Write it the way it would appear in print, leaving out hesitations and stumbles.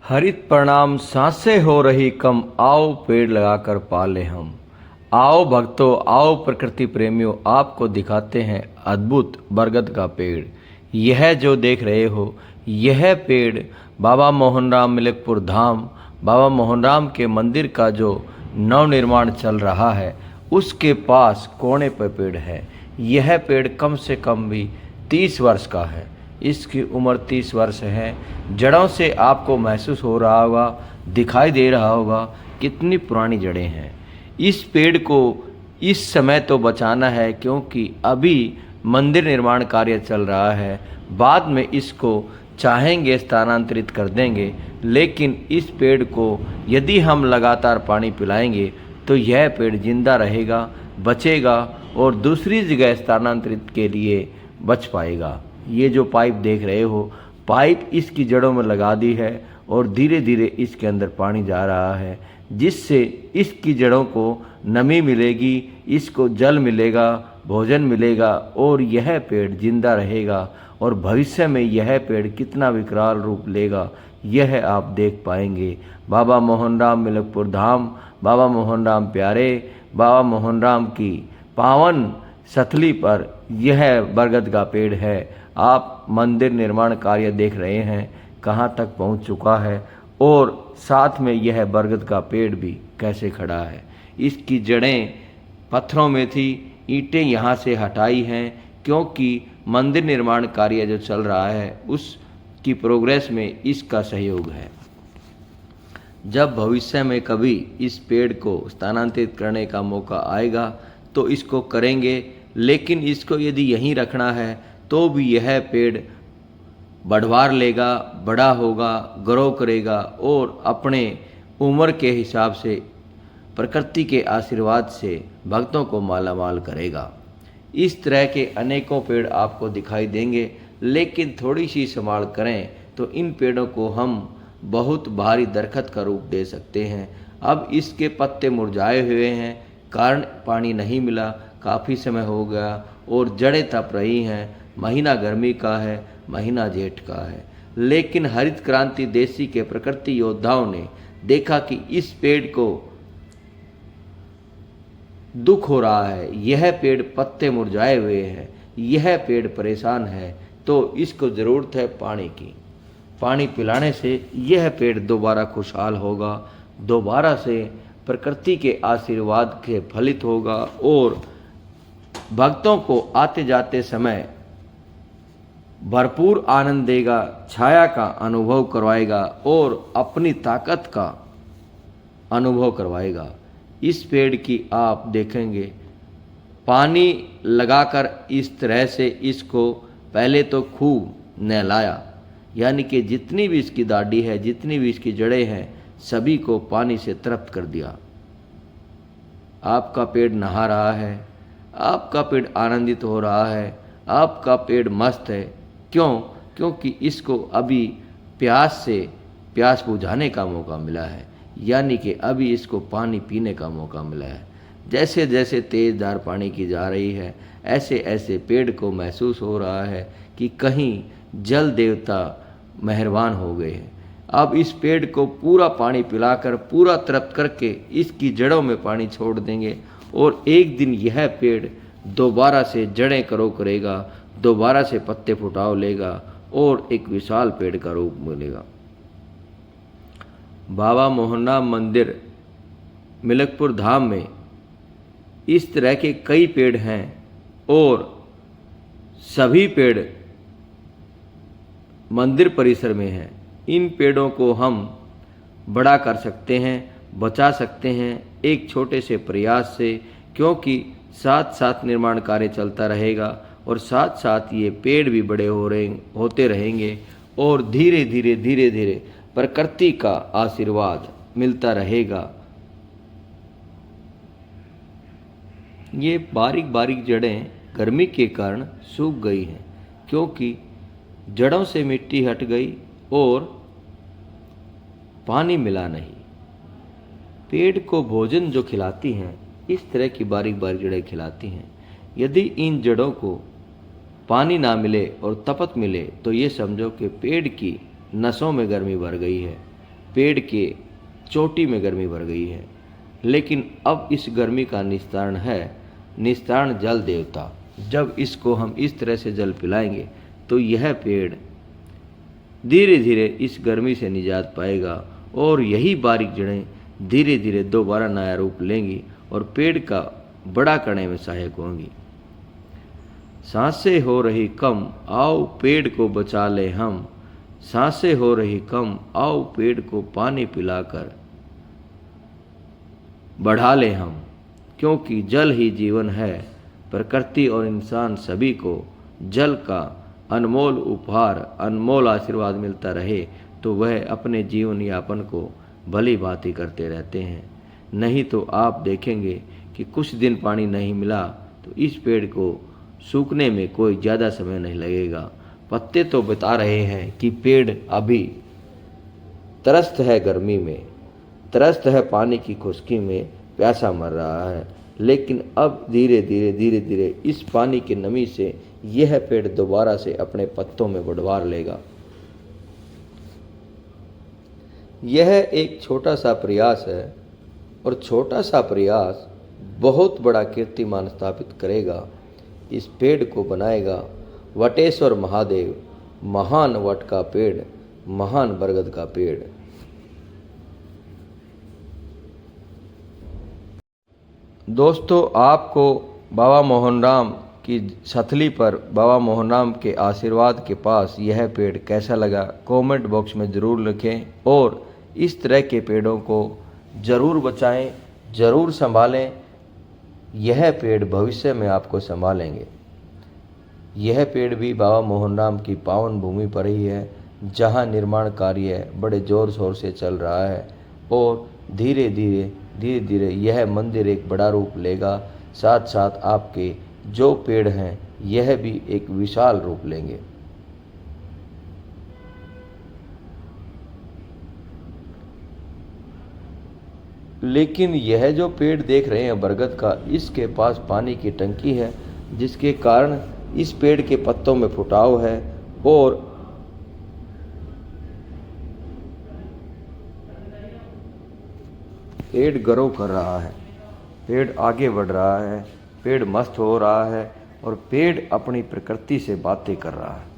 हरित परिणाम सांसें हो रही कम, आओ पेड़ लगाकर पाले हम। आओ भक्तों, आओ प्रकृति प्रेमियों, आपको दिखाते हैं अद्भुत बरगद का पेड़। यह जो देख रहे हो, यह पेड़ बाबा मोहनराम मिलकपुर धाम, बाबा मोहनराम के मंदिर का जो नवनिर्माण चल रहा है उसके पास कोने पर पेड़ है। यह पेड़ कम से कम भी 30 वर्ष का है। इसकी उम्र 30 वर्ष है। जड़ों से आपको महसूस हो रहा होगा, दिखाई दे रहा होगा कितनी पुरानी जड़ें हैं। इस पेड़ को इस समय तो बचाना है क्योंकि अभी मंदिर निर्माण कार्य चल रहा है। बाद में इसको चाहेंगे स्थानांतरित कर देंगे, लेकिन इस पेड़ को यदि हम लगातार पानी पिलाएंगे तो यह पेड़ जिंदा रहेगा, बचेगा और दूसरी जगह स्थानांतरित के लिए बच पाएगा। ये जो पाइप देख रहे हो, पाइप इसकी जड़ों में लगा दी है और धीरे धीरे इसके अंदर पानी जा रहा है, जिससे इसकी जड़ों को नमी मिलेगी, इसको जल मिलेगा, भोजन मिलेगा और यह पेड़ जिंदा रहेगा। और भविष्य में यह पेड़ कितना विकराल रूप लेगा यह आप देख पाएंगे। बाबा मोहनराम मिलकपुर धाम, बाबा मोहनराम प्यारे, बाबा मोहनराम की पावन सथली पर यह बरगद का पेड़ है। आप मंदिर निर्माण कार्य देख रहे हैं कहाँ तक पहुँच चुका है और साथ में यह बरगद का पेड़ भी कैसे खड़ा है। इसकी जड़ें पत्थरों में थी, ईंटें यहाँ से हटाई हैं क्योंकि मंदिर निर्माण कार्य जो चल रहा है उसकी प्रोग्रेस में इसका सहयोग है। जब भविष्य में कभी इस पेड़ को स्थानांतरित करने का मौका आएगा तो इसको करेंगे, लेकिन इसको यदि यहीं रखना है तो भी यह पेड़ बढ़वार लेगा, बड़ा होगा, ग्रो करेगा और अपने उम्र के हिसाब से प्रकृति के आशीर्वाद से भक्तों को मालामाल करेगा। इस तरह के अनेकों पेड़ आपको दिखाई देंगे, लेकिन थोड़ी सी संभाल करें तो इन पेड़ों को हम बहुत भारी दरख्त का रूप दे सकते हैं। अब इसके पत्ते मुरझाए हुए हैं, कारण पानी नहीं मिला, काफ़ी समय हो गया और जड़ें तप रही हैं। महीना गर्मी का है, महीना जेठ का है, लेकिन हरित क्रांति देसी के प्रकृति योद्धाओं ने देखा कि इस पेड़ को दुख हो रहा है, यह पेड़ पत्ते मुरझाए हुए हैं, यह पेड़ परेशान है, तो इसको ज़रूरत है पानी की। पानी पिलाने से यह पेड़ दोबारा खुशहाल होगा, दोबारा से प्रकृति के आशीर्वाद के फलित होगा और भक्तों को आते जाते समय भरपूर आनंद देगा, छाया का अनुभव करवाएगा और अपनी ताकत का अनुभव करवाएगा। इस पेड़ की आप देखेंगे पानी लगाकर इस तरह से इसको पहले तो खूब नहलाया, यानी कि जितनी भी इसकी दाढ़ी है, जितनी भी इसकी जड़ें हैं, सभी को पानी से तृप्त कर दिया। आपका पेड़ नहा रहा है, आपका पेड़ आनंदित हो रहा है, आपका पेड़ मस्त है। क्यों? क्योंकि इसको अभी प्यास बुझाने का मौका मिला है, यानी कि अभी इसको पानी पीने का मौका मिला है। जैसे जैसे तेज़धार पानी की जा रही है, ऐसे ऐसे पेड़ को महसूस हो रहा है कि कहीं जल देवता मेहरबान हो गए हैं। अब इस पेड़ को पूरा पानी पिलाकर, पूरा तृप्त करके इसकी जड़ों में पानी छोड़ देंगे और एक दिन यह पेड़ दोबारा से जड़ें करेगा, दोबारा से पत्ते फुटाव लेगा और एक विशाल पेड़ का रूप मिलेगा। बाबा मोहनराम मंदिर मिलकपुर धाम में इस तरह के कई पेड़ हैं और सभी पेड़ मंदिर परिसर में हैं। इन पेड़ों को हम बड़ा कर सकते हैं, बचा सकते हैं एक छोटे से प्रयास से, क्योंकि साथ साथ निर्माण कार्य चलता रहेगा और साथ साथ ये पेड़ भी बड़े होते रहेंगे और धीरे धीरे प्रकृति का आशीर्वाद मिलता रहेगा। ये बारीक बारीक जड़ें गर्मी के कारण सूख गई हैं क्योंकि जड़ों से मिट्टी हट गई और पानी मिला नहीं। पेड़ को भोजन जो खिलाती हैं, इस तरह की बारीक बारीक जड़ें खिलाती हैं। यदि इन जड़ों को पानी ना मिले और तपत मिले तो ये समझो कि पेड़ की नसों में गर्मी भर गई है। पेड़ के चोटी में गर्मी भर गई है, लेकिन अब इस गर्मी का निस्तारण है, निस्तारण जल देवता। जब इसको हम इस तरह से जल पिलाएंगे तो यह पेड़ धीरे धीरे इस गर्मी से निजात पाएगा और यही बारीक जड़ें धीरे धीरे दोबारा नया रूप लेंगी और पेड़ का बड़ा करने में सहायक होंगी। सांसें हो रही कम, आओ पेड़ को बचा ले हम। सांसें हो रही कम, आओ पेड़ को पानी पिलाकर बढ़ा ले हम। क्योंकि जल ही जीवन है, प्रकृति और इंसान सभी को जल का अनमोल उपहार, अनमोल आशीर्वाद मिलता रहे तो वह अपने जीवन यापन को भली भांति करते रहते हैं। नहीं तो आप देखेंगे कि कुछ दिन पानी नहीं मिला तो इस पेड़ को सूखने में कोई ज़्यादा समय नहीं लगेगा। पत्ते तो बता रहे हैं कि पेड़ अभी त्रस्त है गर्मी में, त्रस्त है पानी की खुश्की में, प्यासा मर रहा है, लेकिन अब धीरे धीरे इस पानी की नमी से यह पेड़ दोबारा से अपने पत्तों में बढ़वार लेगा। यह एक छोटा सा प्रयास है और छोटा सा प्रयास बहुत बड़ा कीर्तिमान स्थापित करेगा। इस पेड़ को बनाएगा वटेश्वर महादेव, महान वट का पेड़, महान बरगद का पेड़। दोस्तों, आपको बाबा मोहनराम की सथली पर बाबा मोहनराम के आशीर्वाद के पास यह पेड़ कैसा लगा कमेंट बॉक्स में ज़रूर लिखें और इस तरह के पेड़ों को ज़रूर बचाएं, ज़रूर संभालें। यह पेड़ भविष्य में आपको संभालेंगे। यह पेड़ भी बाबा मोहनराम की पावन भूमि पर ही है, जहां निर्माण कार्य बड़े ज़ोर शोर से चल रहा है और धीरे धीरे यह मंदिर एक बड़ा रूप लेगा। साथ साथ आपके जो पेड़ हैं यह भी एक विशाल रूप लेंगे। लेकिन यह जो पेड़ देख रहे हैं बरगद का, इसके पास पानी की टंकी है, जिसके कारण इस पेड़ के पत्तों में फुटाव है और पेड़ ग्रो कर रहा है, पेड़ आगे बढ़ रहा है, पेड़ मस्त हो रहा है और पेड़ अपनी प्रकृति से बातें कर रहा है।